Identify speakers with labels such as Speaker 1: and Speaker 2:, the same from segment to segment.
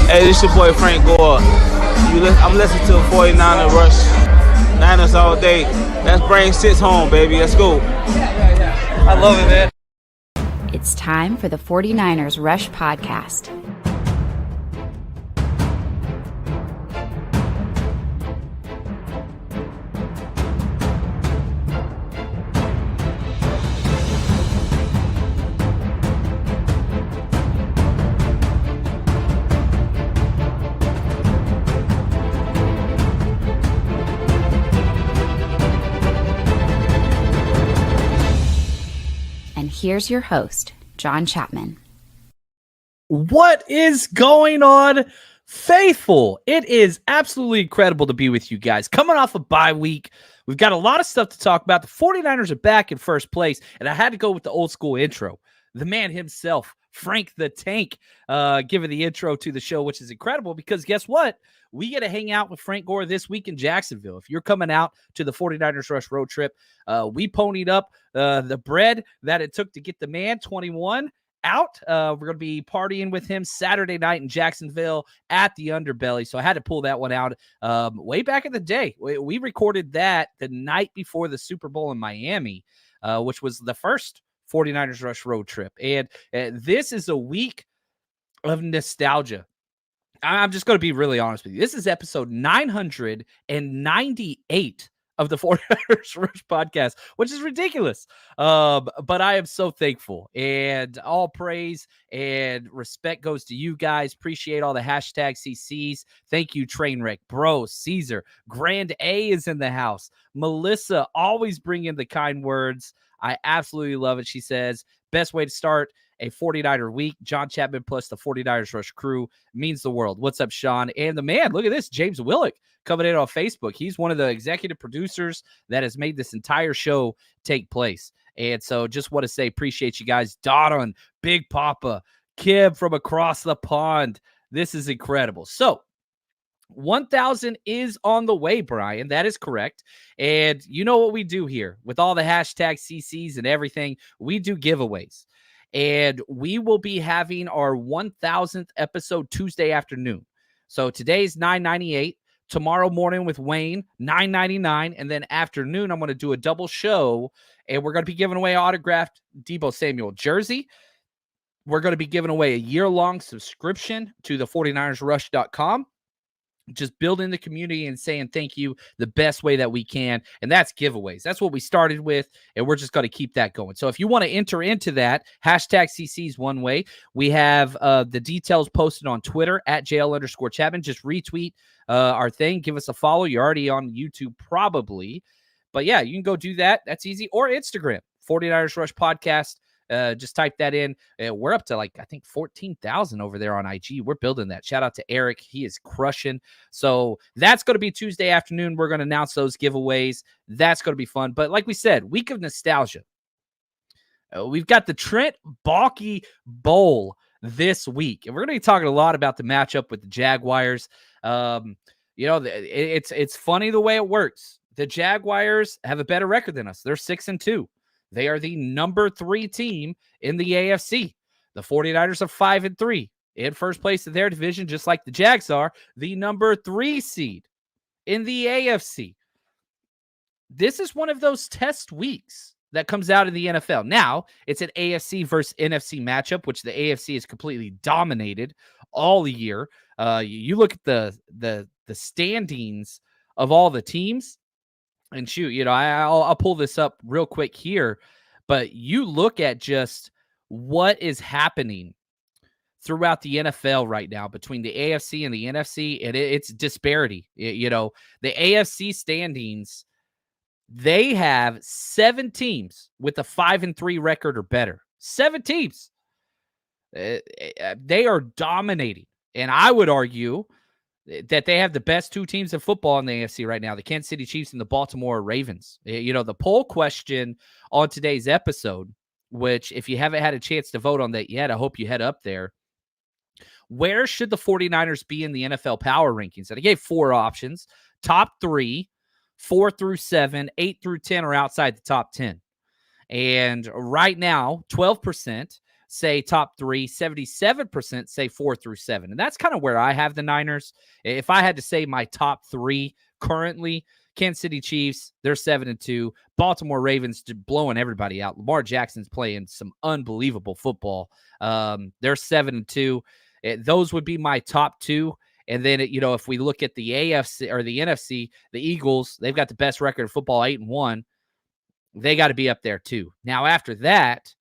Speaker 1: Hey, this your boy Frank Gore. I'm listening to 49er Rush. Niners all day. Let's bring 6 home, baby. Let's go.
Speaker 2: Yeah. I love it, man.
Speaker 3: It's time for the 49ers Rush podcast. And here's your host, John Chapman.
Speaker 4: What is going on, faithful? It is absolutely incredible to be with you guys. Coming off a bye week, we've got a lot of stuff to talk about. The 49ers are back in first place, and I had to go with the old school intro. The man himself, Frank the Tank, giving the intro to the show, which is incredible because guess what? We get to hang out with Frank Gore this week in Jacksonville. If you're coming out to the 49ers Rush road trip, we ponied up the bread that it took to get the man, 21, out. We're going to be partying with him Saturday night in Jacksonville at the Underbelly. So I had to pull that one out way back in the day. We recorded that the night before the Super Bowl in Miami, which was the first 49ers Rush road trip. And this is a week of nostalgia. I'm just going to be really honest with you. This is episode 998 of the 49ers Rush podcast, which is ridiculous. But I am so thankful, and all praise and respect goes to you guys. Appreciate all the hashtag CCs. Thank you, Trainwreck, Bro, Caesar, Grand A is in the house. Melissa, always bringing the kind words. I absolutely love it. She says, best way to start a 49er week. John Chapman plus the 49ers Rush crew means the world. What's up, Sean? And the man, look at this, James Willick coming in on Facebook. He's one of the executive producers that has made this entire show take place. And so just want to say, appreciate you guys. Don, Big Papa, Kim from across the pond. This is incredible. So 1,000 is on the way, Brian. That is correct. And you know what we do here with all the hashtag CCs and everything. We do giveaways. And we will be having our 1,000th episode Tuesday afternoon. So today's 998. Tomorrow morning with Wayne, 999. And then afternoon, I'm going to do a double show. And we're going to be giving away autographed Deebo Samuel jersey. We're going to be giving away a year-long subscription to the 49ersrush.com. Just building the community and saying thank you the best way that we can. And that's giveaways. That's what we started with, and we're just going to keep that going. So if you want to enter into that, hashtag CC's one way. We have the details posted on Twitter at JL_Chapman. Just retweet our thing. Give us a follow. You're already on YouTube probably. But yeah, you can go do that. That's easy. Or Instagram, 49ers Rush Podcast. Just type that in. We're up to I think 14,000 over there on IG. We're building that. Shout out to Eric. He is crushing. So that's going to be Tuesday afternoon. We're going to announce those giveaways. That's going to be fun. But like we said, week of nostalgia. We've got the Trent Baalke Bowl this week. And we're going to be talking a lot about the matchup with the Jaguars. It's funny the way it works. The Jaguars have a better record than us. They're 6-2. They are the number 3 team in the AFC. The 49ers are 5-3 in first place in their division, just like the Jags are the number 3 seed in the AFC. This is one of those test weeks that comes out of the NFL. Now, it's an AFC versus NFC matchup, which the AFC has completely dominated all year. You look at the standings of all the teams. And shoot, I'll pull this up real quick here, but you look at just what is happening throughout the NFL right now between the AFC and the NFC, and it's disparity. The AFC standings, they have 7 teams with a 5-3 record or better. 7 teams. They are dominating, and I would argue that they have the best 2 teams in football in the AFC right now, the Kansas City Chiefs and the Baltimore Ravens. The poll question on today's episode, which if you haven't had a chance to vote on that yet, I hope you head up there. Where should the 49ers be in the NFL power rankings? And I gave 4 options. Top 3, 4 through 7, 8 through 10 are outside the top 10. And right now, 12%, say top 3, 77% say 4 through 7. And that's kind of where I have the Niners. If I had to say my top 3 currently, Kansas City Chiefs, they're 7-2. Baltimore Ravens blowing everybody out. Lamar Jackson's playing some unbelievable football. They're 7-2. Those would be my top 2. And then, if we look at the AFC or the NFC, the Eagles, they've got the best record of football, 8-1. They got to be up there too. Now, after that,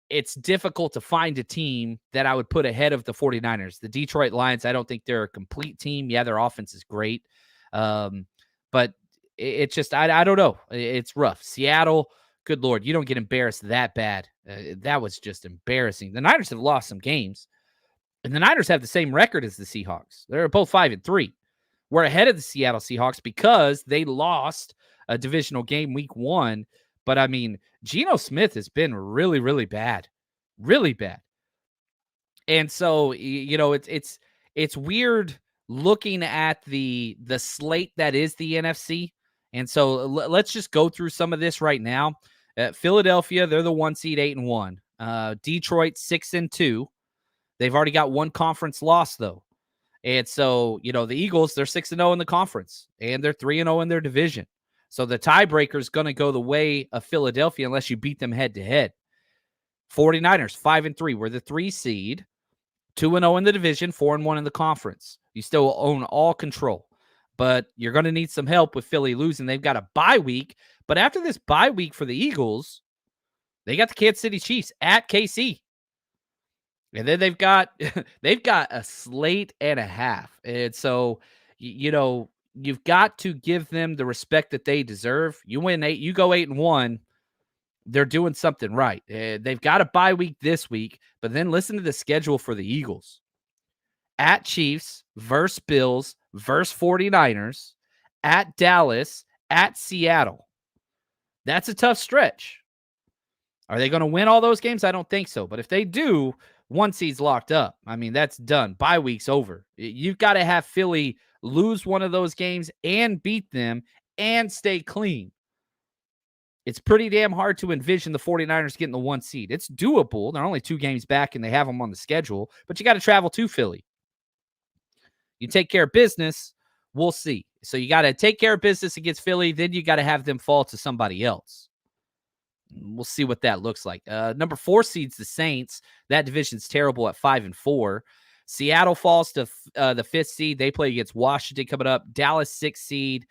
Speaker 4: it's difficult to find a team that I would put ahead of the 49ers. The Detroit Lions, I don't think they're a complete team. Yeah, their offense is great. But it's just, I don't know. It's rough. Seattle, good Lord, you don't get embarrassed that bad. That was just embarrassing. The Niners have lost some games. And the Niners have the same record as the Seahawks. They're both 5-3. We're ahead of the Seattle Seahawks because they lost a divisional game week 1. But, I mean, Geno Smith has been really, really bad. Really bad. And so, it's weird looking at the slate that is the NFC. And so let's just go through some of this right now. Philadelphia, they're the 1 seed, 8-1. Detroit, 6-2. They've already got one conference loss, though. And so, the Eagles, they're 6-0 in the conference, and they're 3-0 in their division. So the tiebreaker is going to go the way of Philadelphia unless you beat them head-to-head. 49ers, 5-3. We're the 3 seed, 2-0 in the division, 4-1 in the conference. You still own all control. But you're going to need some help with Philly losing. They've got a bye week. But after this bye week for the Eagles, they got the Kansas City Chiefs at KC. And then they've got a slate and a half. And so, you've got to give them the respect that they deserve. You win 8, you go 8-1. They're doing something right. They've got a bye week this week, but then listen to the schedule for the Eagles. At Chiefs, versus Bills, versus 49ers, at Dallas, at Seattle. That's a tough stretch. Are they going to win all those games? I don't think so. But if they do, 1 seed's locked up. I mean, that's done. Bye week's over. You've got to have Philly lose one of those games and beat them and stay clean. It's pretty damn hard to envision the 49ers getting the 1 seed. It's doable. They're only 2 games back and they have them on the schedule, but you got to travel to Philly. You take care of business, we'll see. So you got to take care of business against Philly, then you got to have them fall to somebody else. We'll see what that looks like. Number 4 seed's the Saints. That division's terrible at 5-4. Seattle falls to the 5th seed. They play against Washington coming up. Dallas 6th seed.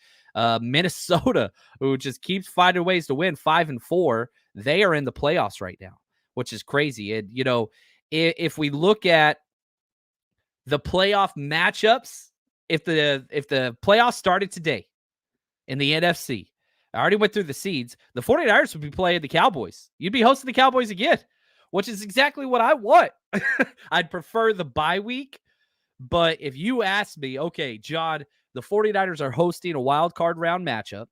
Speaker 4: Minnesota, who just keeps finding ways to win, 5-4. They are in the playoffs right now, which is crazy. And if we look at the playoff matchups, if the playoffs started today in the NFC, I already went through the seeds. The 49ers would be playing the Cowboys. You'd be hosting the Cowboys again, which is exactly what I want. I'd prefer the bye week. But if you ask me, okay, John, the 49ers are hosting a wild card round matchup.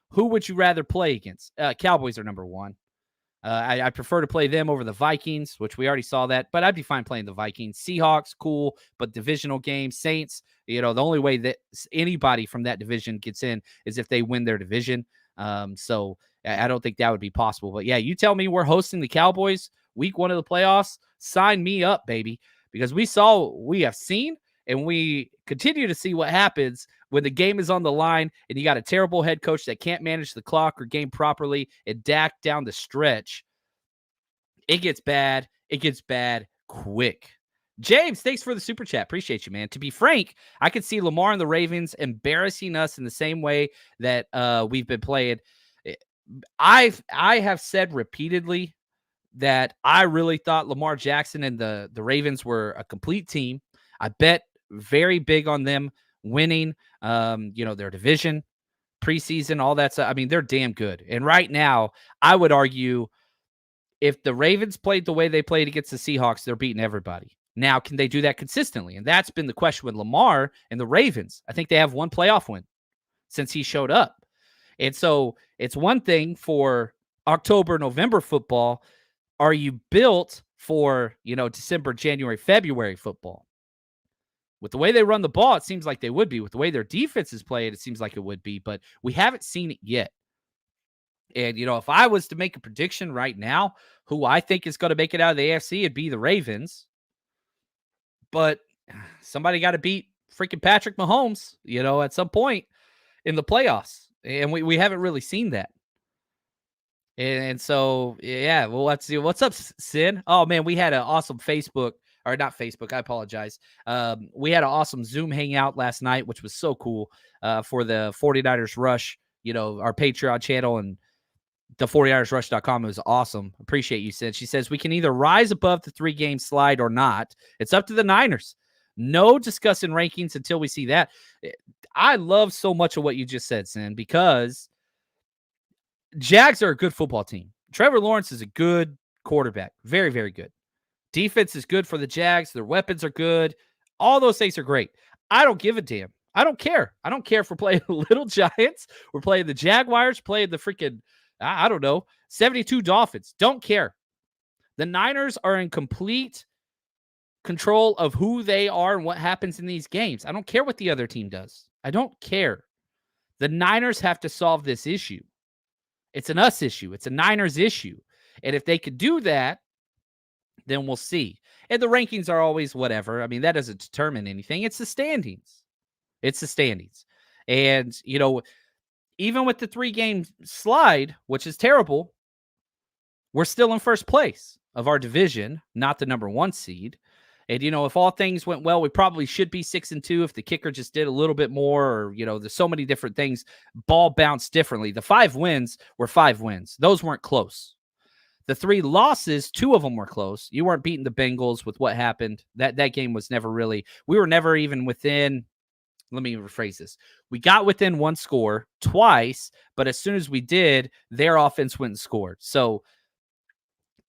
Speaker 4: Who would you rather play against? Cowboys are number 1. I prefer to play them over the Vikings, which we already saw that, but I'd be fine playing the Vikings. Seahawks, cool, but divisional game. Saints, the only way that anybody from that division gets in is if they win their division. So I don't think that would be possible. But yeah, you tell me we're hosting the Cowboys week 1 of the playoffs. Sign me up, baby, because we have seen and we continue to see what happens when the game is on the line and you got a terrible head coach that can't manage the clock or game properly and Dak down the stretch. It gets bad. It gets bad quick. James, thanks for the super chat. Appreciate you, man. To be frank, I could see Lamar and the Ravens embarrassing us in the same way that we've been playing. I have said repeatedly that I really thought Lamar Jackson and the Ravens were a complete team. I bet very big on them winning, their division, preseason, all that stuff. I mean, they're damn good. And right now, I would argue if the Ravens played the way they played against the Seahawks, they're beating everybody. Now, can they do that consistently? And that's been the question with Lamar and the Ravens. I think they have 1 playoff win since he showed up. And so it's one thing for October, November football. Are you built for, December, January, February football? With the way they run the ball, it seems like they would be. With the way their defense is played, it seems like it would be. But we haven't seen it yet. And, if I was to make a prediction right now, who I think is going to make it out of the AFC, it'd be the Ravens. But somebody got to beat freaking Patrick Mahomes, at some point in the playoffs. And we haven't really seen that. And so, yeah, well, let's see. What's up, Sin? Oh, man, we had an awesome Facebook, or not Facebook, I apologize. We had an awesome Zoom hangout last night, which was so cool for the 49ers Rush, our Patreon channel and the 49ersrush.com. It was awesome. Appreciate you, Sin. She says, we can either rise above the 3-game slide or not. It's up to the Niners. No discussing rankings until we see that. I love so much of what you just said, Sin, because Jags are a good football team. Trevor Lawrence is a good quarterback. Very, very good. Defense is good for the Jags. Their weapons are good. All those things are great. I don't give a damn. I don't care. I don't care if we're playing the Little Giants. We're playing the Jaguars, playing the freaking, I don't know, 72 Dolphins. Don't care. The Niners are in complete control of who they are and what happens in these games. I don't care what the other team does. I don't care. The Niners have to solve this issue. It's an us issue. It's a Niners issue. And if they could do that, then we'll see. And the rankings are always whatever. I mean, that doesn't determine anything. It's the standings. It's the standings. And, even with the 3-game slide, which is terrible, we're still in first place of our division, not the number 1 seed. And, if all things went well, we probably should be 6-2 if the kicker just did a little bit more, or, there's so many different things. Ball bounced differently. The 5 wins were 5 wins. Those weren't close. The 3 losses, 2 of them were close. You weren't beating the Bengals with what happened. That game was never really, we were never even within, let me rephrase this. We got within 1 score twice, but as soon as we did, their offense went and scored. So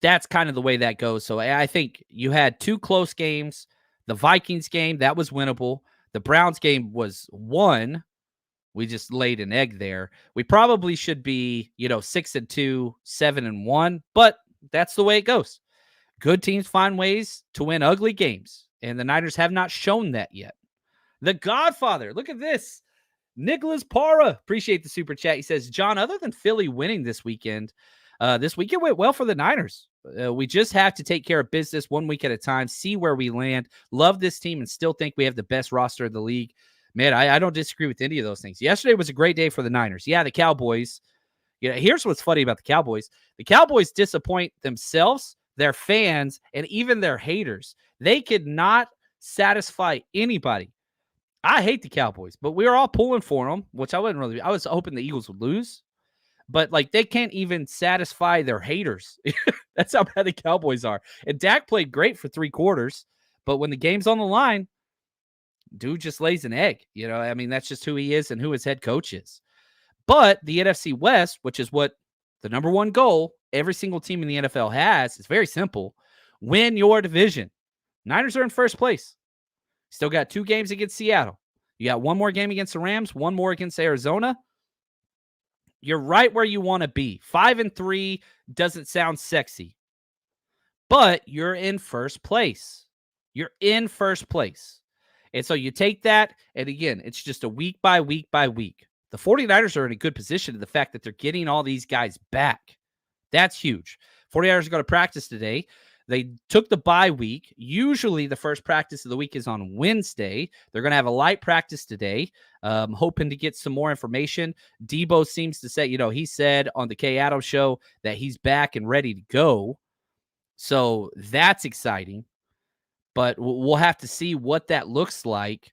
Speaker 4: that's kind of the way that goes. So I think you had 2 close games. The Vikings game, that was winnable. The Browns game was won. We just laid an egg there. We probably should be, 6-2, 7-1, but that's the way it goes. Good teams find ways to win ugly games, and the Niners have not shown that yet. The Godfather, look at this. Nicholas Parra, appreciate the super chat. He says, John, other than Philly winning this weekend went well for the Niners. We just have to take care of business 1 week at a time, see where we land. Love this team and still think we have the best roster in the league. Man, I don't disagree with any of those things. Yesterday was a great day for the Niners. Yeah, the Cowboys. Here's what's funny about the Cowboys. The Cowboys disappoint themselves, their fans, and even their haters. They could not satisfy anybody. I hate the Cowboys, but we were all pulling for them, which I was hoping the Eagles would lose. But, they can't even satisfy their haters. That's how bad the Cowboys are. And Dak played great for 3 quarters, but when the game's on the line, dude just lays an egg. That's just who he is and who his head coach is. But the NFC West, which is what the number 1 goal every single team in the NFL has, is very simple. Win your division. Niners are in first place. Still got 2 games against Seattle. You got 1 more game against the Rams, 1 more against Arizona. You're right where you want to be. 5-3 doesn't sound sexy, but you're in first place. You're in first place. And so you take that, and again, it's just a week by week by week. The 49ers are in a good position to the fact that they're getting all these guys back. That's huge. 49ers are going to practice today. They took the bye week. Usually the first practice of the week is on Wednesday. They're going to have a light practice today, hoping to get some more information. Debo seems to say, he said on the Kay Adams show that he's back and ready to go. So that's exciting. But we'll have to see what that looks like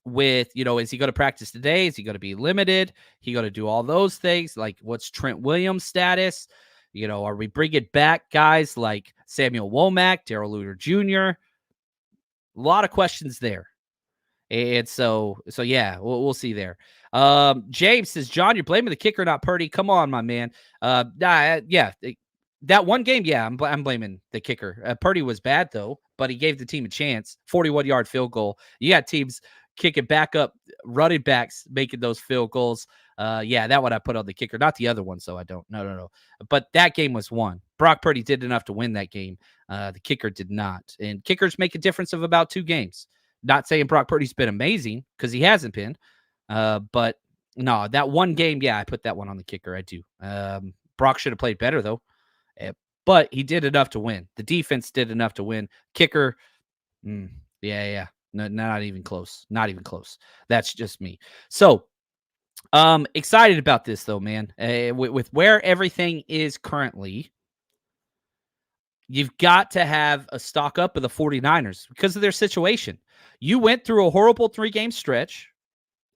Speaker 4: with, is he going to practice today? Is he going to be limited? He going to do all those things? Like, what's Trent Williams' status? Are we bringing back guys like Samuel Womack, Darrell Luter Jr.? A lot of questions there. And so yeah, we'll see there. James says, John, you're blaming the kicker, not Purdy. Come on, my man. Yeah. That one game, yeah, I'm blaming the kicker. Purdy was bad, though, but he gave the team a chance. 41-yard field goal. You got teams kicking back up, running backs making those field goals. Yeah, that one I put on the kicker. Not the other one, so I don't. No. But that game was won. Brock Purdy did enough to win that game. The kicker did not. And kickers make a difference of about 2 games. Not saying Brock Purdy's been amazing, because he hasn't been. But No, that one game, yeah, I put that one on the kicker. I do. Brock should have played better though, but he did enough to win. The defense did enough to win. Kicker, yeah. No, not even close. Not even close. That's just me. So, excited about this though, man. With where everything is currently, you've got to have a stock up of the 49ers because of their situation. You went through a horrible 3-game stretch.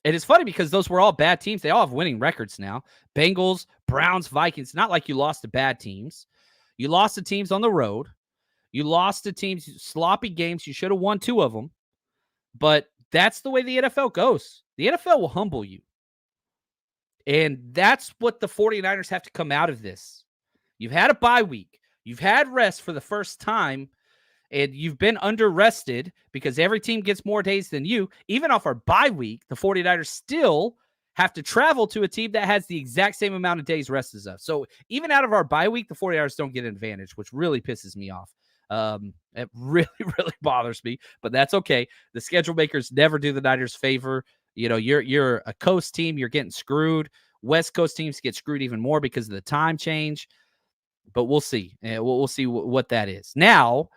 Speaker 4: And it's funny because those were all bad teams. They all have winning records now. Bengals, Browns, Vikings. Not like you lost to bad teams. You lost to teams on the road. You lost to teams, sloppy games. You should have won 2 of them. But that's the way the NFL goes. The NFL will humble you. And that's what the 49ers have to come out of this. You've had a bye week. You've had rest for the first time. And you've been under-rested because every team gets more days than you. Even off our bye week, the 49ers still have to travel to a team that has the exact same amount of days rest as us. So even out of our bye week, the 49ers don't get an advantage, which really pisses me off. It really, really bothers me, but that's okay. The schedule makers never do the Niners favor. You know, you're a coast team, you're getting screwed. West Coast teams get screwed even more because of the time change. But we'll see. We'll see what that is. Now,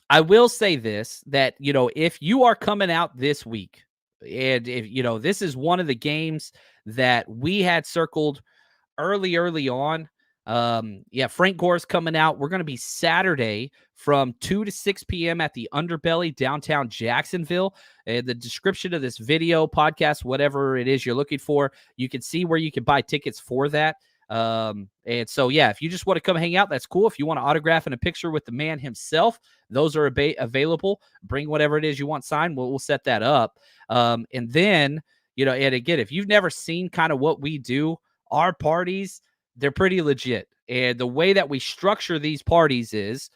Speaker 4: I will say this, that, you know, if you are coming out this week, and if, you know, this is one of the games that we had circled early on. Frank Gore's coming out. We're going to be Saturday from 2 to 6 p.m. at the Underbelly, downtown Jacksonville. The description of this video, podcast, whatever it is you're looking for, you can see where you can buy tickets for that. And so, yeah, if you just want to come hang out, that's cool. If you want to autograph and a picture with the man himself, those are available. Bring whatever it is you want signed. We'll set that up. And then, you know, and again, if you've never seen kind of what we do, our parties, they're pretty legit. And the way that we structure these parties is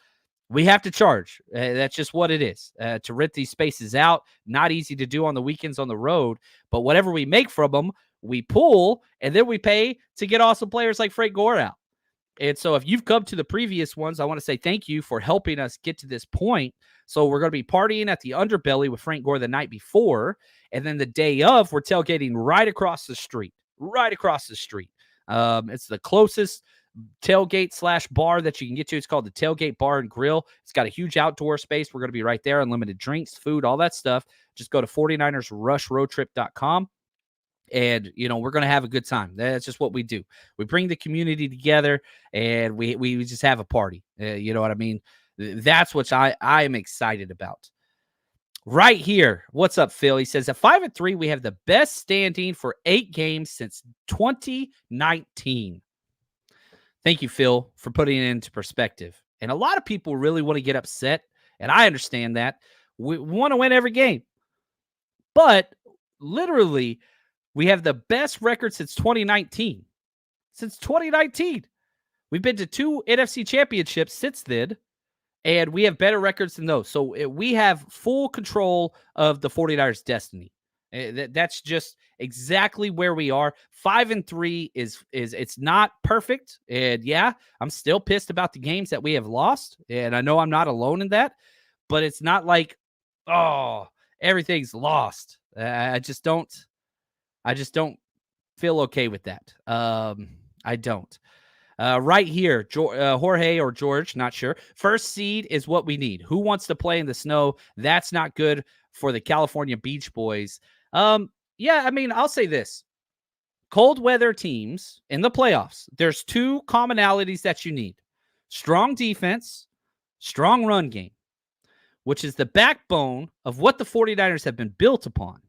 Speaker 4: we have to charge. That's just what it is. To rent these spaces out, not easy to do on the weekends on the road, but whatever we make from them, we pull, and then we pay to get awesome players like Frank Gore out. And so if you've come to the previous ones, I want to say thank you for helping us get to this point. So we're going to be partying at the Underbelly with Frank Gore the night before, and then the day of, we're tailgating right across the street. It's the closest tailgate / bar that you can get to. It's called the Tailgate Bar and Grill. It's got a huge outdoor space. We're going to be right there. Unlimited drinks, food, all that stuff. Just go to 49ersrushroadtrip.com. And, you know, we're going to have a good time. That's just what we do. We bring the community together, and we just have a party. You know what I mean? That's what I am excited about. Right here. What's up, Phil? He says, at 5-3, we have the best standing for 8 games since 2019. Thank you, Phil, for putting it into perspective. And a lot of people really want to get upset, and I understand that. We want to win every game. But literally, we have the best record since 2019. Since 2019. We've been to 2 NFC championships since then, and we have better records than those. So we have full control of the 49ers' destiny. That's just exactly where we are. 5-3 is it's not perfect. And yeah, I'm still pissed about the games that we have lost. And I know I'm not alone in that, but it's not like, oh, everything's lost. I just don't feel okay with that. I don't. Right here, Jorge or George, not sure. First seed is what we need. Who wants to play in the snow? That's not good for the California Beach Boys. Yeah, I mean, I'll say this. Cold weather teams in the playoffs, there's 2 commonalities that you need. Strong defense, strong run game, which is the backbone of what the 49ers have been built upon.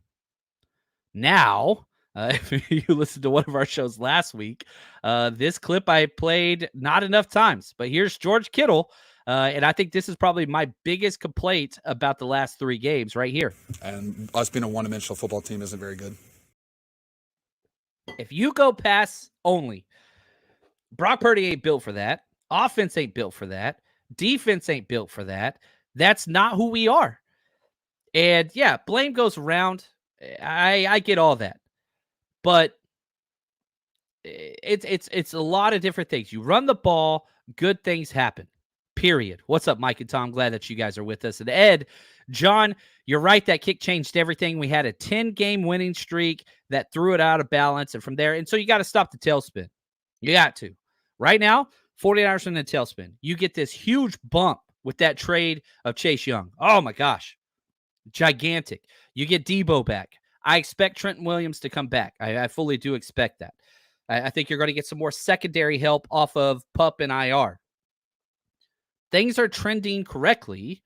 Speaker 4: Now, if you listened to one of our shows last week, this clip I played not enough times, but here's George Kittle. And I think this is probably my biggest complaint about the last 3 games right here.
Speaker 5: And us being a one-dimensional football team isn't very good.
Speaker 4: If you go pass only, Brock Purdy ain't built for that. Offense ain't built for that. Defense ain't built for that. That's not who we are. And yeah, blame goes around. I get all that. But it's a lot of different things. You run the ball, good things happen. period. What's up, Mike and Tom? Glad that you guys are with us. And Ed, John, you're right. That kick changed everything. We had a 10-game winning streak that threw it out of balance. And from there, and so you got to stop the tailspin. You got to. Right now, 49ers in the tailspin. You get this huge bump with that trade of Chase Young. Oh, my gosh. Gigantic. You get Debo back. I expect Trenton Williams to come back. I fully do expect that. I think you're going to get some more secondary help off of PUP and IR. Things are trending correctly,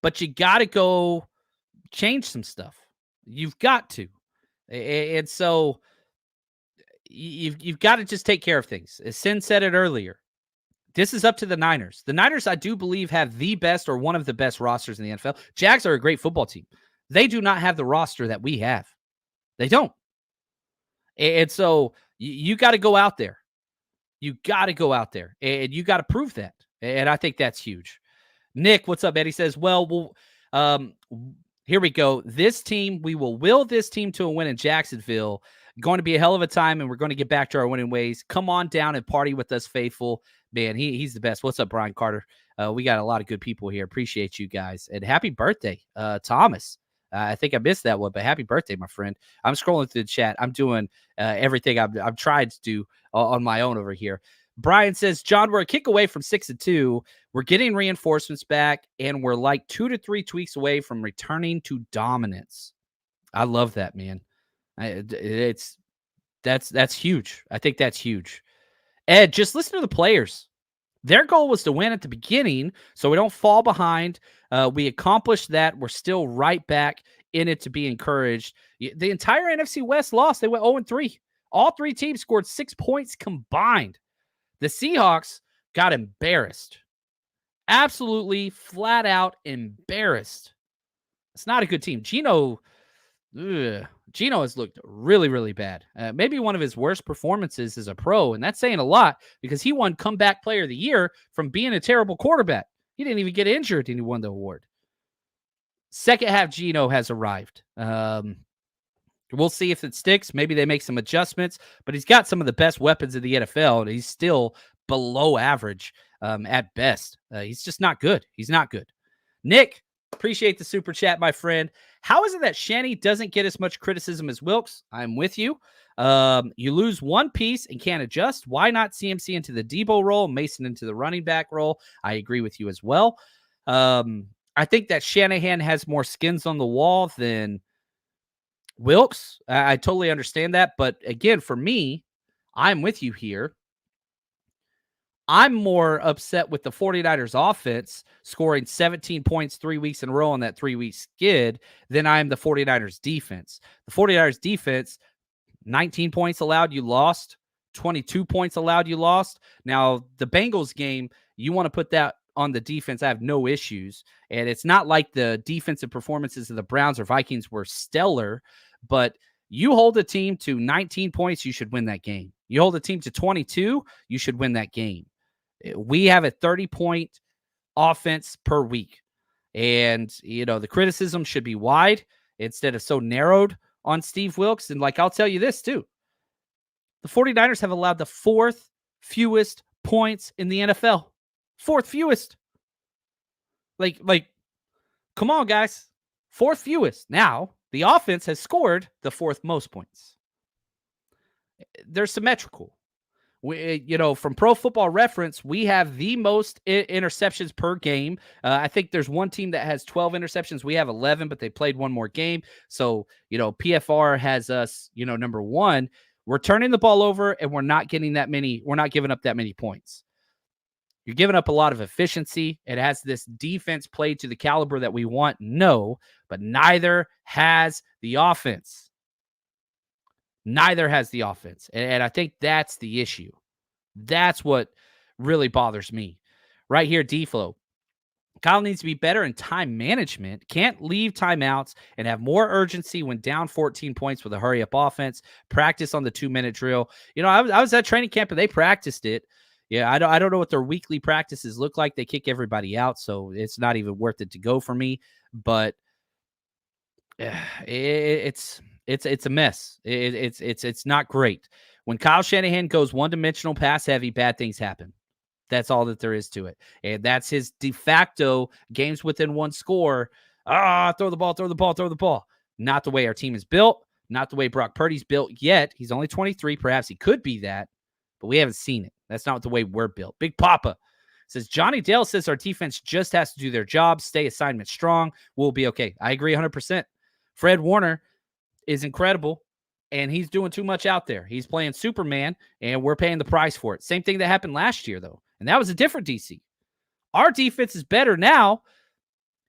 Speaker 4: but you got to go change some stuff. You've got to. And so you've got to just take care of things. As Sin said it earlier, this is up to the Niners. The Niners, I do believe, have the best or one of the best rosters in the NFL. Jags are a great football team. They do not have the roster that we have. They don't. And so you got to go out there. You got to go out there, and you got to prove that. And I think that's huge. Nick, what's up, Eddie? Says, well, here we go. This team, we will will this team to a win in Jacksonville. Going to be a hell of a time, and we're going to get back to our winning ways. Come on down and party with us, faithful. Man, he's the best. What's up, Brian Carter? We got a lot of good people here. Appreciate you guys. And happy birthday, Thomas. I think I missed that one, but happy birthday, my friend. I'm scrolling through the chat. I'm doing everything I've tried to do on my own over here. Brian says, John, we're a kick away from 6-2. We're getting reinforcements back, and we're like 2 to 3 tweaks away from returning to dominance. I love that, man. That's huge. I think that's huge. Ed, just listen to the players. Their goal was to win at the beginning, so we don't fall behind. We accomplished that. We're still right back in it to be encouraged. The entire NFC West lost. They went 0-3. All three teams scored 6 points combined. The Seahawks got embarrassed. Absolutely flat out embarrassed. It's not a good team. Gino has looked really, really bad. Maybe one of his worst performances as a pro, and that's saying a lot because he won Comeback Player of the Year from being a terrible quarterback. He didn't even get injured and he won the award. Second half, Gino has arrived. We'll see if it sticks. Maybe they make some adjustments, but he's got some of the best weapons in the NFL, and he's still below average at best. He's just not good. He's not good. Nick, appreciate the super chat, my friend. How is it that Shanny doesn't get as much criticism as Wilkes? I'm with you. You lose one piece and can't adjust. Why not CMC into the Debo role, Mason into the running back role? I agree with you as well. I think that Shanahan has more skins on the wall than Wilkes. I totally understand that. But again, for me, I'm with you here. I'm more upset with the 49ers offense scoring 17 points 3 weeks in a row on that 3-week skid than I am the 49ers defense. The 49ers defense, 19 points allowed, you lost. 22 points allowed, you lost. Now, the Bengals game, you want to put that on the defense. I have no issues. And it's not like the defensive performances of the Browns or Vikings were stellar, but you hold a team to 19 points, you should win that game. You hold a team to 22, you should win that game. We have a 30-point offense per week. And, the criticism should be wide instead of so narrowed on Steve Wilkes. And I'll tell you this too. The 49ers have allowed the 4th fewest points in the NFL. 4th fewest. Come on, guys. 4th fewest. Now, the offense has scored the 4th most points. They're symmetrical. From Pro Football Reference, we have the most interceptions per game. I think there's one team that has 12 interceptions. We have 11, but they played one more game. So, PFR has us, number 1. We're turning the ball over and we're not getting that many. We're not giving up that many points. You're giving up a lot of efficiency. It has this defense played to the caliber that we want. No, but neither has the offense. Neither has the offense. And I think that's the issue. That's what really bothers me. Right here, D-Flow. Kyle needs to be better in time management. Can't leave timeouts and have more urgency when down 14 points with a hurry-up offense. Practice on the 2-minute drill. I was at training camp and they practiced it. Yeah, I don't know what their weekly practices look like. They kick everybody out, so it's not even worth it to go for me. But it's a mess. It's not great. When Kyle Shanahan goes one-dimensional, pass heavy, bad things happen. That's all that there is to it. And that's his de facto games within one score. Throw the ball, throw the ball, throw the ball. Not the way our team is built. Not the way Brock Purdy's built yet. He's only 23. Perhaps he could be that, but we haven't seen it. That's not the way we're built. Big Papa says, Johnny Dale says our defense just has to do their job, stay assignment strong. We'll be okay. I agree 100%. Fred Warner is incredible, and he's doing too much out there. He's playing Superman, and we're paying the price for it. Same thing that happened last year, though, and that was a different DC. Our defense is better now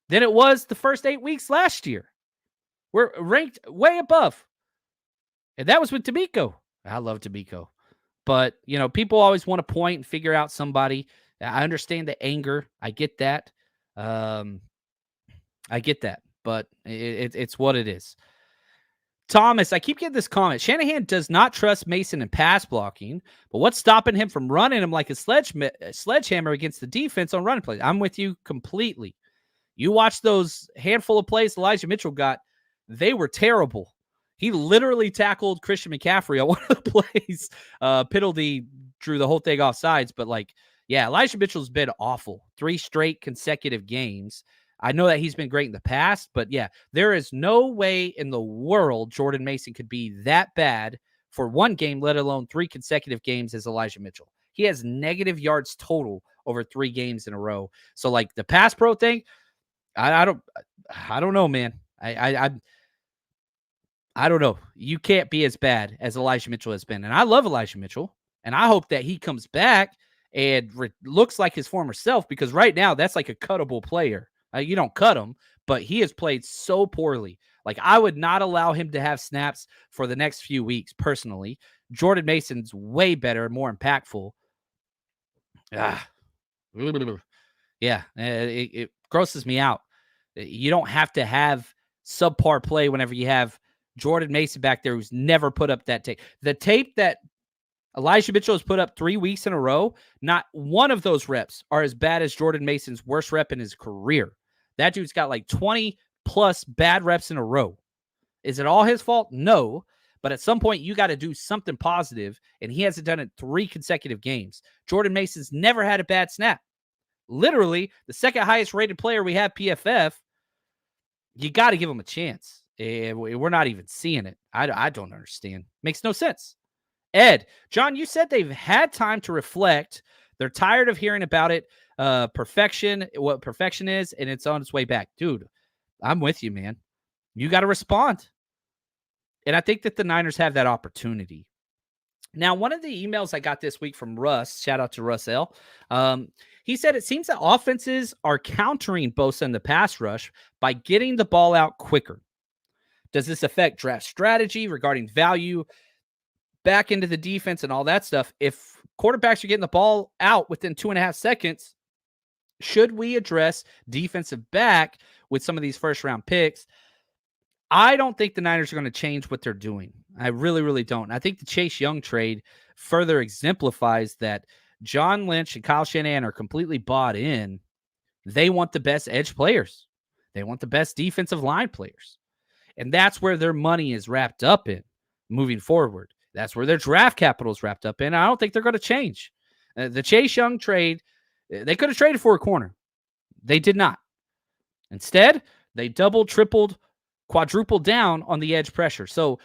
Speaker 4: than it was the first 8 weeks last year. We're ranked way above, and that was with D'Amico. I love D'Amico. But, people always want to point and figure out somebody. I understand the anger. I get that. But it's what it is. Thomas, I keep getting this comment. Shanahan does not trust Mason in pass blocking, but what's stopping him from running him like a sledgehammer against the defense on running plays? I'm with you completely. You watch those handful of plays Elijah Mitchell got, they were terrible. He literally tackled Christian McCaffrey on one of the plays. Piddledy drew the whole thing off sides, but Elijah Mitchell's been awful. 3 straight consecutive games. I know that he's been great in the past, but there is no way in the world Jordan Mason could be that bad for one game, let alone 3 consecutive games as Elijah Mitchell. He has negative yards total over 3 games in a row. So the pass pro thing, I don't know, man. I don't know. You can't be as bad as Elijah Mitchell has been. And I love Elijah Mitchell. And I hope that he comes back and looks like his former self, because right now that's like a cuttable player. You don't cut him, but he has played so poorly. I would not allow him to have snaps for the next few weeks, personally. Jordan Mason's way better, more impactful. It grosses me out. You don't have to have subpar play whenever you have Jordan Mason back there who's never put up that tape. The tape that Elijah Mitchell has put up 3 weeks in a row, not one of those reps are as bad as Jordan Mason's worst rep in his career. That dude's got 20 plus bad reps in a row. Is it all his fault? No. But at some point, you got to do something positive, and he hasn't done it 3 consecutive games. Jordan Mason's never had a bad snap. Literally, the second highest rated player we have, PFF, you got to give him a chance. We're not even seeing it. I don't understand. Makes no sense. Ed, John, you said they've had time to reflect. They're tired of hearing about it. Perfection, what perfection is, and it's on its way back. Dude, I'm with you, man. You got to respond. And I think that the Niners have that opportunity. Now, one of the emails I got this week from Russ, shout out to Russ L., he said it seems that offenses are countering Bosa in the pass rush by getting the ball out quicker. Does this affect draft strategy regarding value back into the defense and all that stuff? If quarterbacks are getting the ball out within 2.5 seconds, should we address defensive back with some of these first-round picks? I don't think the Niners are going to change what they're doing. I really, really don't. I think the Chase Young trade further exemplifies that John Lynch and Kyle Shanahan are completely bought in. They want the best edge players. They want the best defensive line players. And that's where their money is wrapped up in moving forward. That's where their draft capital is wrapped up in. I don't think they're going to change. The Chase Young trade, they could have traded for a corner. They did not. Instead, they doubled, tripled, quadrupled down on the edge pressure. So,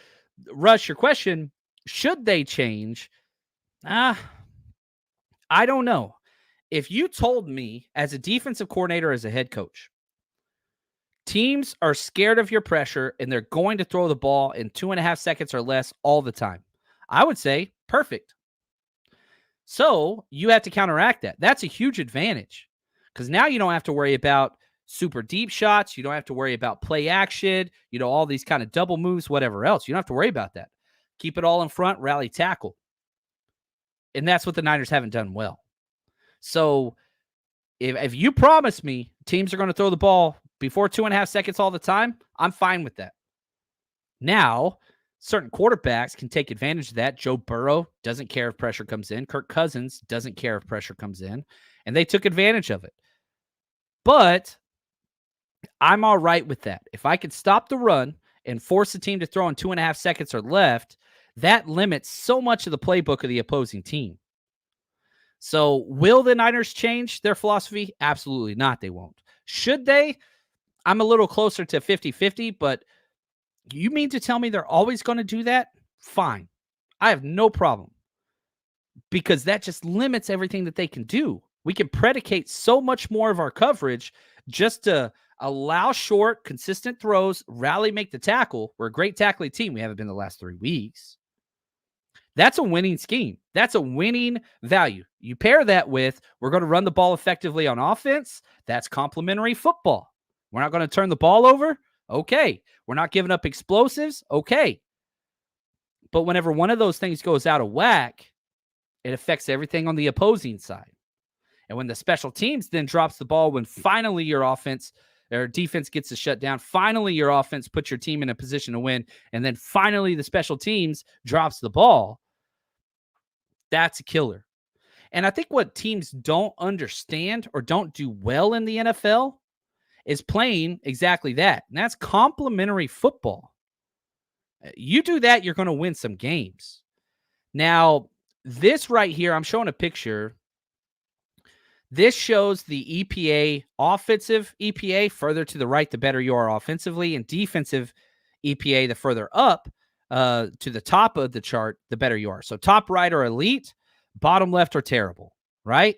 Speaker 4: Rush, your question, should they change? I don't know. If you told me as a defensive coordinator, as a head coach, teams are scared of your pressure and they're going to throw the ball in 2.5 seconds or less all the time, I would say perfect. So you have to counteract that. That's a huge advantage because now you don't have to worry about super deep shots. You don't have to worry about play action, all these kind of double moves, whatever else. You don't have to worry about that. Keep it all in front, rally tackle. And that's what the Niners haven't done well. So if you promise me teams are going to throw the ball before 2.5 seconds all the time, I'm fine with that. Now, certain quarterbacks can take advantage of that. Joe Burrow doesn't care if pressure comes in. Kirk Cousins doesn't care if pressure comes in. And they took advantage of it. But I'm all right with that. If I could stop the run and force the team to throw in 2.5 seconds or left, that limits so much of the playbook of the opposing team. So will the Niners change their philosophy? Absolutely not. They won't. Should they? I'm a little closer to 50-50, but you mean to tell me they're always going to do that? Fine. I have no problem, because that just limits everything that they can do. We can predicate so much more of our coverage just to allow short, consistent throws, rally, make the tackle. We're a great tackling team. We haven't been the last 3 weeks. That's a winning scheme. That's a winning value. You pair that with, we're going to run the ball effectively on offense. That's complementary football. We're not going to turn the ball over. Okay. We're not giving up explosives. Okay. But whenever one of those things goes out of whack, it affects everything on the opposing side. And when the special teams then drops the ball, when finally your offense or defense gets a shutdown, finally your offense puts your team in a position to win, and then finally the special teams drops the ball, that's a killer. And I think what teams don't understand or don't do well in the NFL is playing exactly that. And that's complementary football. You do that, you're going to win some games. Now, this right here, I'm showing a picture. This shows the EPA, offensive EPA. Further to the right, the better you are offensively, and defensive EPA, the further up to the top of the chart, the better you are. So top right are elite, bottom left are terrible, right?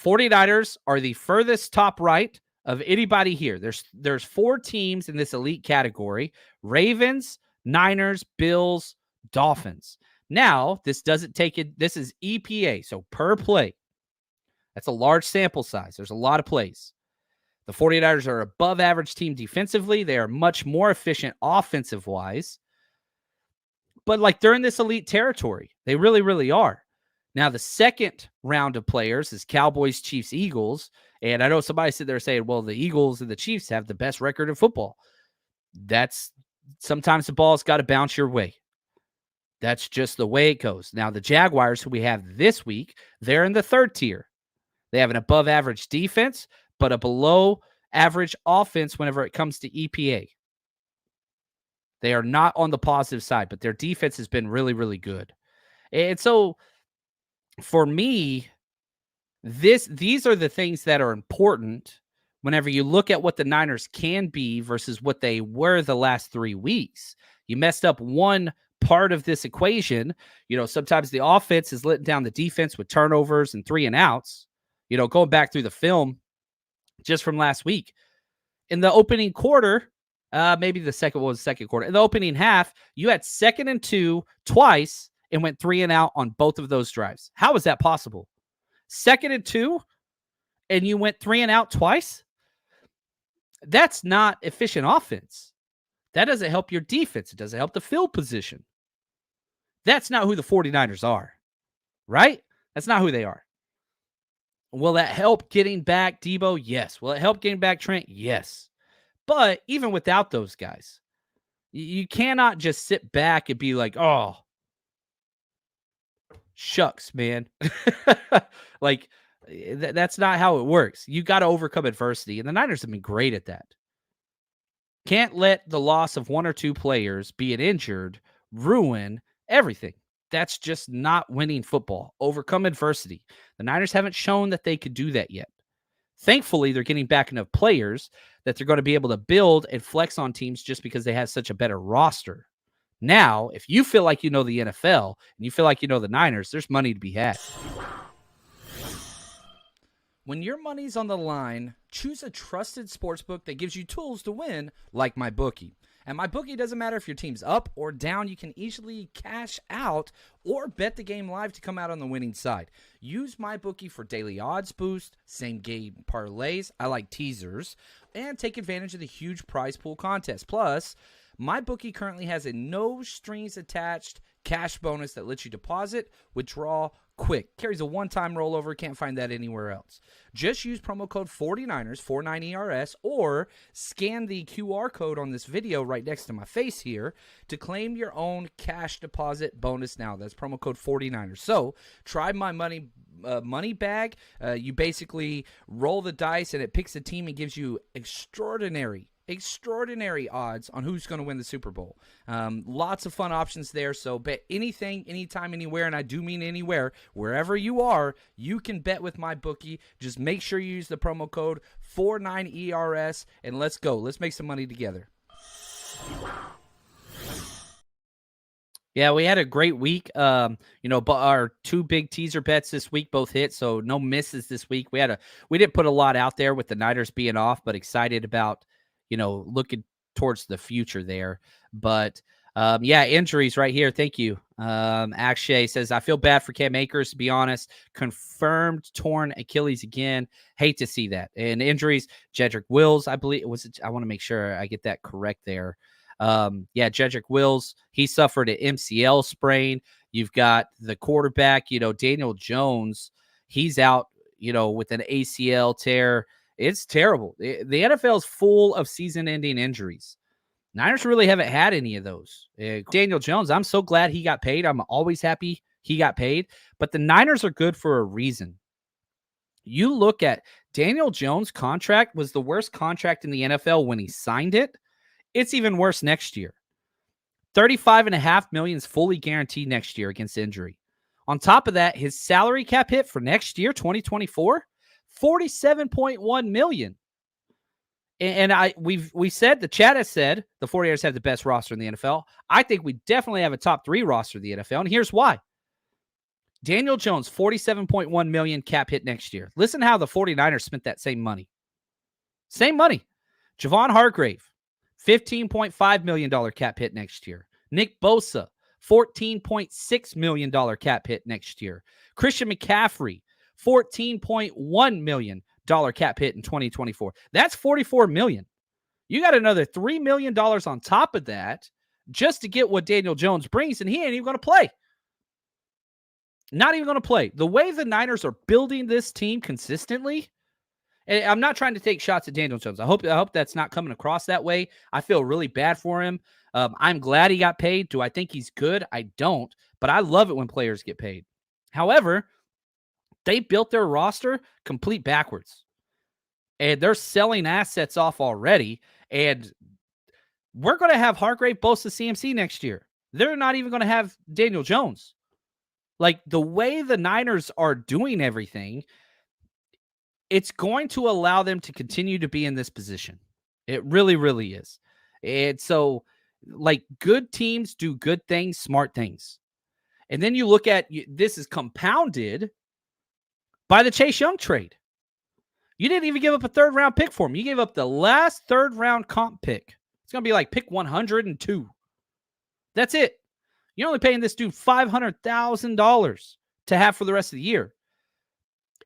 Speaker 4: 49ers are the furthest top right of anybody here. There's 4 teams in this elite category: Ravens, Niners, Bills, Dolphins. Now, this doesn't take it. This is EPA, so per play. That's a large sample size. There's a lot of plays. The 49ers are above average team defensively. They are much more efficient offensive-wise. But like, they're in this elite territory. They really, really are. Now, the second round of players is Cowboys, Chiefs, Eagles. And I know somebody sit there saying, well, the Eagles and the Chiefs have the best record in football. That's sometimes the ball's got to bounce your way. That's just the way it goes. Now, the Jaguars, who we have this week, they're in the third tier. They have an above average defense, but a below average offense whenever it comes to EPA. They are not on the positive side, but their defense has been really, really good. And so for me, these are the things that are important whenever you look at what the Niners can be versus what they were the last 3 weeks. You messed up one part of this equation. Sometimes the offense is letting down the defense with turnovers and 3 and outs. Going back through the film just from last week. In the opening quarter, maybe the second quarter. In the opening half, you had 2nd and 2 twice and went 3 and out on both of those drives. How is that possible? 2nd and 2, and you went 3 and out twice? That's not efficient offense. That doesn't help your defense. It doesn't help the field position. That's not who the 49ers are, right? That's not who they are. Will that help getting back Debo? Yes. Will it help getting back Trent? Yes. But even without those guys, you cannot just sit back and be like, oh, shucks, man. That's not how it works. You got to overcome adversity, and the Niners have been great at that. Can't let the loss of 1 or 2 players, be it injured, ruin everything. That's just not winning football. Overcome adversity. The Niners haven't shown that they could do that yet. Thankfully, they're getting back enough players that they're going to be able to build and flex on teams just because they have such a better roster. Now, if you feel like you know the NFL and you feel like you know the Niners, there's money to be had. When your money's on the line, choose a trusted sportsbook that gives you tools to win, like MyBookie. And MyBookie doesn't matter if your team's up or down. You can easily cash out or bet the game live to come out on the winning side. Use MyBookie for daily odds boost, same game parlays, I like teasers, and take advantage of the huge prize pool contest. Plus, MyBookie currently has a no strings attached cash bonus that lets you deposit, withdraw quick. Carries a one-time rollover. Can't find that anywhere else. Just use promo code 49ers, 49ERS, or scan the QR code on this video right next to my face here to claim your own cash deposit bonus now. That's promo code 49ers. So try my money bag. You basically roll the dice and it picks a team and gives you extraordinary extraordinary odds on who's going to win the Super Bowl. Lots of fun options there. So bet anything, anytime, anywhere, and I do mean anywhere, wherever you are, you can bet with my bookie. Just make sure you use the promo code 49ERS, and let's go. Let's make some money together. Yeah, we had a great week. But our two big teaser bets this week both hit, so no misses this week. We didn't put a lot out there with the Niners being off, but excited about, looking towards the future there. But injuries right here. Thank you. Akshay says, I feel bad for Cam Akers, to be honest. Confirmed torn Achilles again. Hate to see that. And injuries, Jedrick Wills, I believe I want to make sure I get that correct there. Jedrick Wills, he suffered an MCL sprain. You've got the quarterback, Daniel Jones, he's out, with an ACL tear. It's terrible. The NFL is full of season-ending injuries. Niners really haven't had any of those. Daniel Jones, I'm so glad he got paid. I'm always happy he got paid. But the Niners are good for a reason. You look at Daniel Jones' contract was the worst contract in the NFL when he signed it. It's even worse next year. $35.5 million is fully guaranteed next year against injury. On top of that, his salary cap hit for next year, 2024, $47.1 million. And we said, the chat has said the 49ers have the best roster in the NFL. I think we definitely have a top 3 roster in the NFL, and here's why. Daniel Jones, $47.1 million cap hit next year. Listen how the 49ers spent that same money. Same money. Javon Hargrave, $15.5 million cap hit next year. Nick Bosa, $14.6 million cap hit next year. Christian McCaffrey, $14.1 million cap hit in 2024. That's $44 million. You got another $3 million on top of that just to get what Daniel Jones brings, and he ain't even going to play. Not even going to play. The way the Niners are building this team consistently, and I'm not trying to take shots at Daniel Jones. I hope that's not coming across that way. I feel really bad for him. I'm glad he got paid. Do I think he's good? I don't, but I love it when players get paid. However, they built their roster complete backwards, and they're selling assets off already, and we're going to have Hargrave, Bosa, CMC next year. They're not even going to have Daniel Jones. Like, the way the Niners are doing everything, it's going to allow them to continue to be in this position. It really, really is. And so, like, good teams do good things, smart things. And then you look at, this is compounded by the Chase Young trade. You didn't even give up a third-round pick for him. You gave up the last third-round comp pick. It's going to be like pick 102. That's it. You're only paying this dude $500,000 to have for the rest of the year.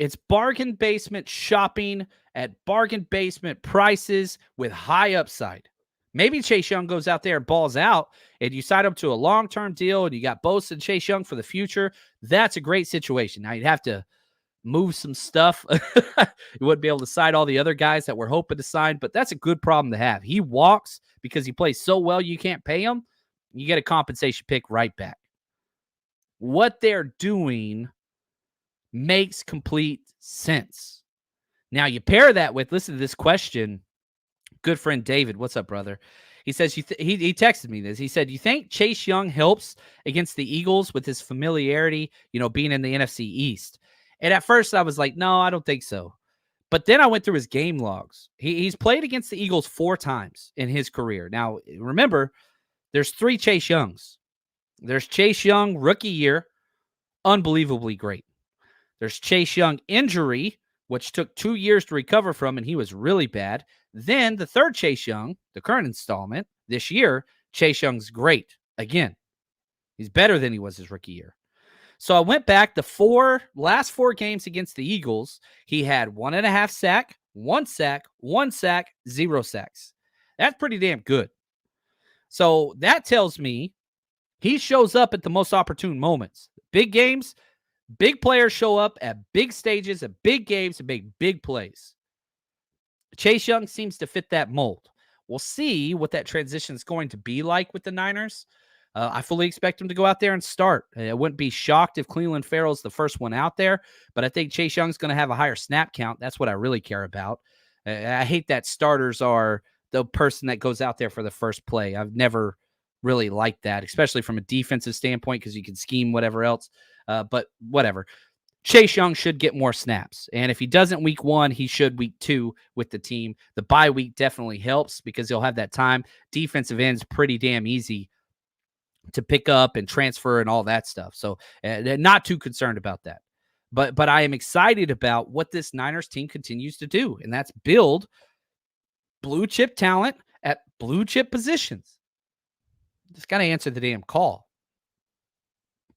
Speaker 4: It's bargain basement shopping at bargain basement prices with high upside. Maybe Chase Young goes out there and balls out, and you sign up to a long-term deal, and you got Bosa and Chase Young for the future. That's a great situation. Now, you'd have to move some stuff. You wouldn't be able to sign all the other guys that we're hoping to sign, but that's a good problem to have. He walks because he plays so well you can't pay him. You get a compensation pick right back. What they're doing makes complete sense. Now, you pair that with, listen to this question. Good friend David, what's up, brother? He says, he texted me this. He said, you think Chase Young helps against the Eagles with his familiarity, being in the NFC East? And at first I was like, no, I don't think so. But then I went through his game logs. He's played against the Eagles 4 times in his career. Now, remember, there's 3 Chase Youngs. There's Chase Young, rookie year, unbelievably great. There's Chase Young injury, which took 2 years to recover from, and he was really bad. Then the third Chase Young, the current installment, this year, Chase Young's great. Again, he's better than he was his rookie year. So I went back the last 4 games against the Eagles. He had 1.5 sack, 1 sack, 1 sack, 0 sacks. That's pretty damn good. So that tells me he shows up at the most opportune moments. Big games, big players show up at big stages, at big games, and make big plays. Chase Young seems to fit that mold. We'll see what that transition is going to be like with the Niners. I fully expect him to go out there and start. I wouldn't be shocked if Cleveland Farrell's the first one out there, but I think Chase Young's going to have a higher snap count. That's what I really care about. I hate that starters are the person that goes out there for the first play. I've never really liked that, especially from a defensive standpoint, because you can scheme whatever else. But whatever. Chase Young should get more snaps. And if he doesn't week 1, he should week 2 with the team. The bye week definitely helps because he'll have that time. Defensive end's pretty damn easy to pick up and transfer and all that stuff. So not too concerned about that. But I am excited about what this Niners team continues to do, and that's build blue chip talent at blue chip positions. Just got to answer the damn call.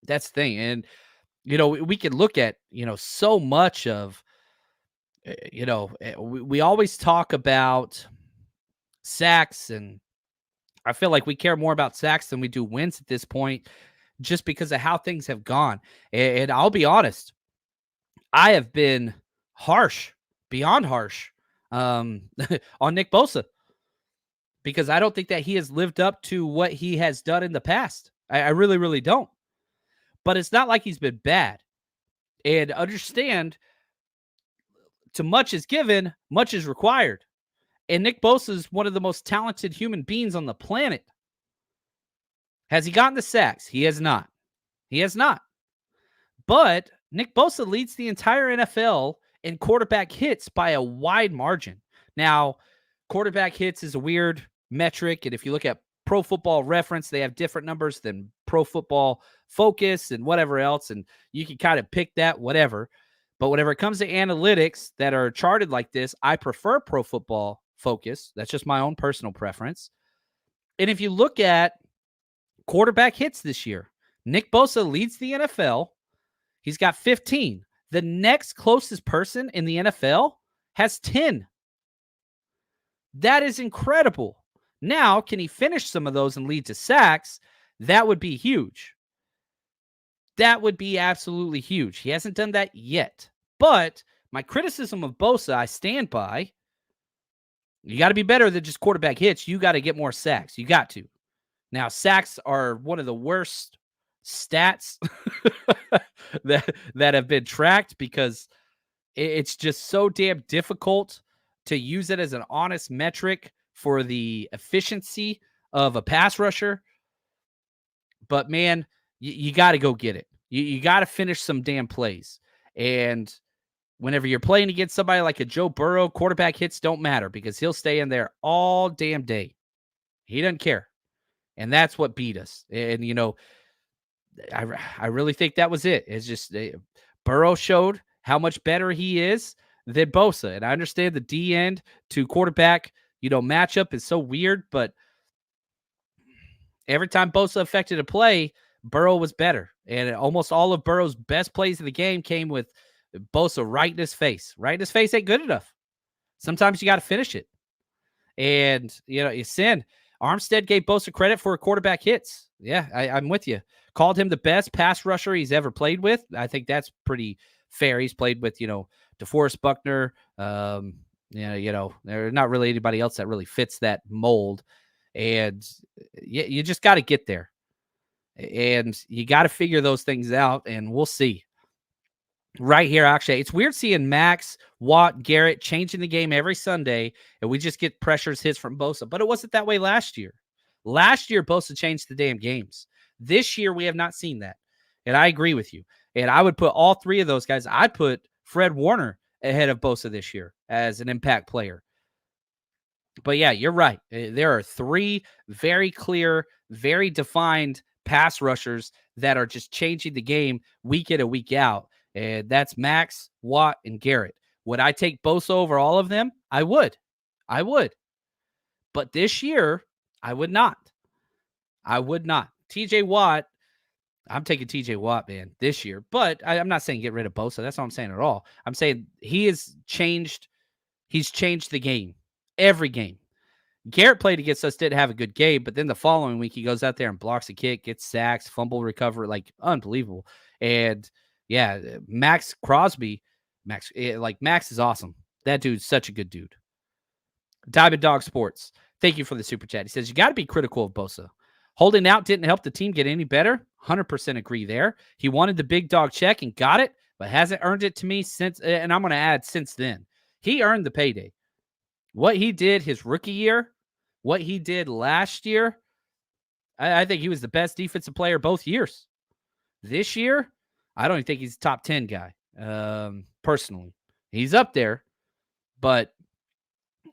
Speaker 4: That's the thing. And, we can look at, so much of, we always talk about sacks, and I feel like we care more about sacks than we do wins at this point, just because of how things have gone. And I'll be honest, I have been harsh, beyond harsh, on Nick Bosa, because I don't think that he has lived up to what he has done in the past. I really, really don't. But it's not like he's been bad. And understand, to much is given, much is required. And Nick Bosa is one of the most talented human beings on the planet. Has he gotten the sacks? He has not. He has not. But Nick Bosa leads the entire NFL in quarterback hits by a wide margin. Now, quarterback hits is a weird metric, and if you look at Pro Football Reference, they have different numbers than Pro Football Focus and whatever else, and you can kind of pick that, whatever. But whenever it comes to analytics that are charted like this, I prefer Pro Football Focus. That's just my own personal preference. And if you look at quarterback hits this year, Nick Bosa leads the NFL. He's got 15. The next closest person in the NFL has 10. That is incredible. Now, can he finish some of those and lead to sacks? That would be huge. That would be absolutely huge. He hasn't done that yet. But my criticism of Bosa, I stand by. You got to be better than just quarterback hits. You got to get more sacks. You got to. Now, sacks are one of the worst stats that have been tracked, because it's just so damn difficult to use it as an honest metric for the efficiency of a pass rusher. But man, you got to go get it. You got to finish some damn plays. And whenever you're playing against somebody like a Joe Burrow, quarterback hits don't matter, because he'll stay in there all damn day. He doesn't care. And that's what beat us. And, I really think that was it. It's just Burrow showed how much better he is than Bosa. And I understand the D end to quarterback, matchup is so weird, but every time Bosa affected a play, Burrow was better. And almost all of Burrow's best plays of the game came with Bosa right in his face. Right in his face ain't good enough. Sometimes you got to finish it. And, Armstead gave Bosa credit for quarterback hits. Yeah, I'm with you. Called him the best pass rusher he's ever played with. I think that's pretty fair. He's played with, DeForest Buckner. There's not really anybody else that really fits that mold. And you just got to get there. And you got to figure those things out, and we'll see. Right here, actually, it's weird seeing Max, Watt, Garrett changing the game every Sunday, and we just get pressures hits from Bosa. But it wasn't that way last year. Last year, Bosa changed the damn games. This year, we have not seen that. And I agree with you. And I would put all three of those guys. I'd put Fred Warner ahead of Bosa this year as an impact player. But yeah, you're right. There are three very clear, very defined pass rushers that are just changing the game week in and week out. And that's Max, Watt, and Garrett. Would I take Bosa over all of them? I would. But this year, I would not. TJ Watt, I'm taking TJ Watt, man, this year. But I'm not saying get rid of Bosa. That's not what I'm saying at all. I'm saying he's changed the game. Every game. Garrett played against us, didn't have a good game, but then the following week, he goes out there and blocks a kick, gets sacks, fumble recovery, like unbelievable. And yeah, Max Crosby, Max is awesome. That dude's such a good dude. Diamond Dog Sports, thank you for the super chat. He says, you got to be critical of Bosa. Holding out didn't help the team get any better. 100% agree there. He wanted the big dog check and got it, but hasn't earned it to me since, and I'm going to add since then. He earned the payday. What he did his rookie year what he did last year, I think he was the best defensive player both years. This year, I don't even think he's a top 10 guy, personally. He's up there, but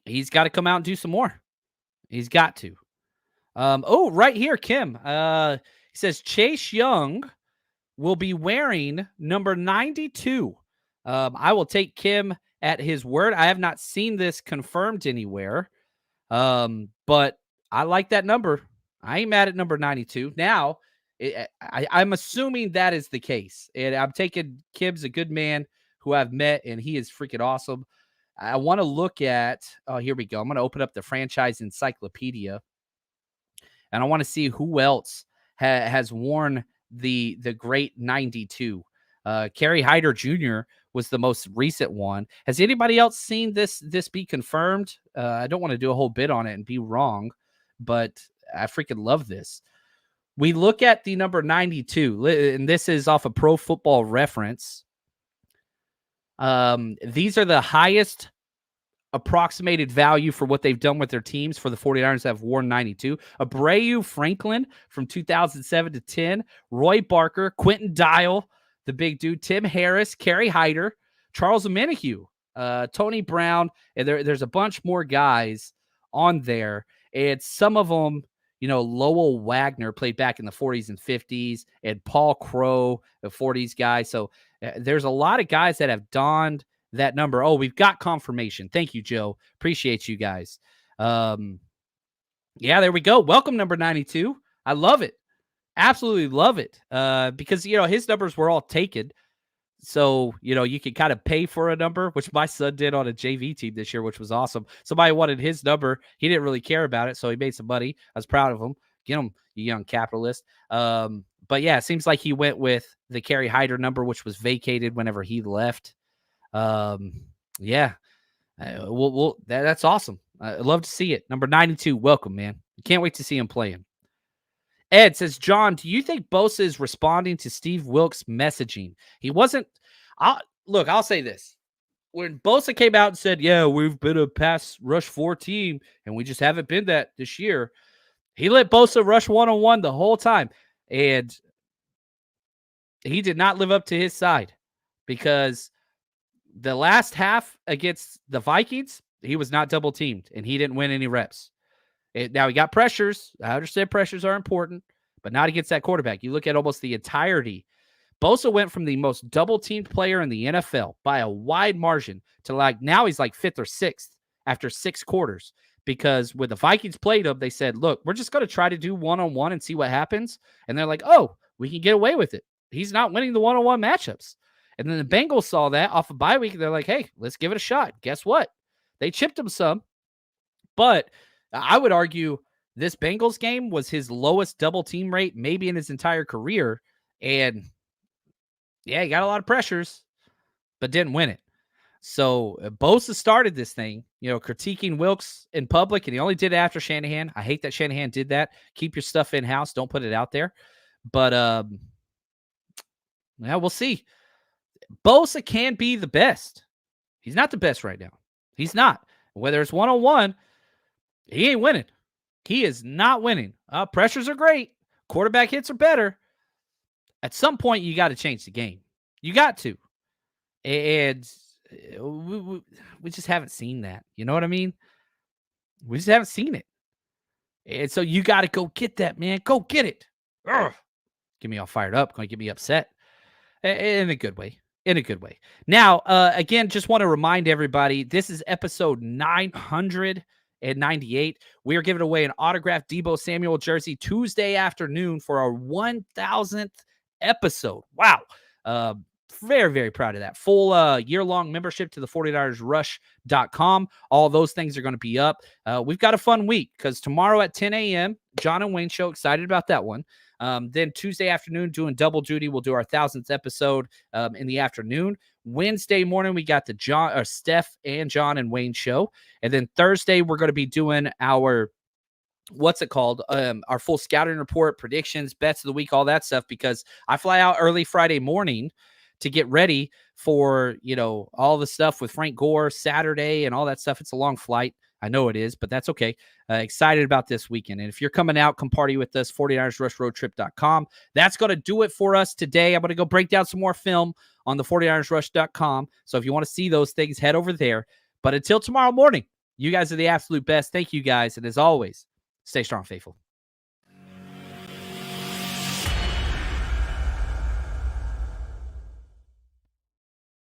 Speaker 4: he's got to come out and do some more. He's got to. Right here, Kim. He says Chase Young will be wearing number 92. I will take Kim at his word. I have not seen this confirmed anywhere, but I like that number. I ain't mad at number 92. Now, I'm assuming that is the case, and I'm taking Kim's a good man who I've met, and he is freaking awesome. I want to look at, here we go. I'm going to open up the franchise encyclopedia, and I want to see who else has worn the great 92. Kerry Hyder Jr. was the most recent one. Has anybody else seen this be confirmed? I don't want to do a whole bit on it and be wrong, but I freaking love this. We look at the number 92, and this is off of Pro Football Reference. These are the highest approximated value for what they've done with their teams for the 49ers that have worn 92. Abreu Franklin from 2007 to 10. Roy Barker, Quentin Dial, the big dude, Tim Harris, Kerry Hyder, Charles Omenihu, Tony Brown, and there's a bunch more guys on there. And some of them, Lowell Wagner played back in the 40s and 50s, and Paul Crow, the 40s guy. So there's a lot of guys that have donned that number. Oh, we've got confirmation. Thank you, Joe. Appreciate you guys. Yeah, there we go. Welcome, number 92. I love it. Absolutely love it. Because, his numbers were all taken. So, you can kind of pay for a number, which my son did on a JV team this year, which was awesome. Somebody wanted his number. He didn't really care about it, so he made some money. I was proud of him. Get him, you young capitalist. But yeah, it seems like he went with the Kerry Hyder number, which was vacated whenever he left. Yeah, that's awesome. I love to see it. Number 92, welcome, man. Can't wait to see him playing. Ed says, John, do you think Bosa is responding to Steve Wilkes' messaging? He wasn't. I'll say this. When Bosa came out and said, yeah, we've been a pass rush 4 team, and we just haven't been that this year, he let Bosa rush one-on-one the whole time. And he did not live up to his side, because the last half against the Vikings, he was not double teamed, and he didn't win any reps. Now he got pressures. I understand pressures are important, but not against that quarterback. You look at almost the entirety. Bosa went from the most double-teamed player in the NFL by a wide margin to now he's like 5th or 6th after 6 quarters, because when the Vikings played him, they said, look, we're just going to try to do one-on-one and see what happens. And they're like, oh, we can get away with it. He's not winning the one-on-one matchups. And then the Bengals saw that off of bye week, and they're like, hey, let's give it a shot. Guess what? They chipped him some, but I would argue this Bengals game was his lowest double team rate maybe in his entire career. And yeah, he got a lot of pressures, but didn't win it. So Bosa started this thing, critiquing Wilkes in public, and he only did it after Shanahan. I hate that Shanahan did that. Keep your stuff in-house. Don't put it out there. But yeah, we'll see. Bosa can be the best. He's not the best right now. He's not. Whether it's one-on-one, he ain't winning. He is not winning. Pressures are great. Quarterback hits are better. At some point, you got to change the game. You got to. And we just haven't seen that. You know what I mean? We just haven't seen it. And so you got to go get that, man. Go get it. Ugh. Get me all fired up. Going to get me upset. In a good way. In a good way. Now, again, just want to remind everybody, this is episode 998. We are giving away an autographed Deebo Samuel jersey Tuesday afternoon for our 1,000th episode. Wow. Very, very proud of that. Full year-long membership to the 49ersrush.com. All those things are going to be up. We've got a fun week, because tomorrow at 10 a.m., John and Wayne show, excited about that one. Then Tuesday afternoon, doing double duty, we'll do our 1,000th episode in the afternoon. Wednesday morning, we got the Steph and John and Wayne show. And then Thursday, we're going to be doing our, our full scouting report, predictions, bets of the week, all that stuff, because I fly out early Friday morning to get ready for, all the stuff with Frank Gore Saturday and all that stuff. It's a long flight. I know it is, but that's okay. Excited about this weekend. And if you're coming out, come party with us, 49ersrushroadtrip.com. That's going to do it for us today. I'm going to go break down some more film on the 49ersrush.com. So if you want to see those things, head over there. But until tomorrow morning, you guys are the absolute best. Thank you guys. And as always, stay strong, faithful.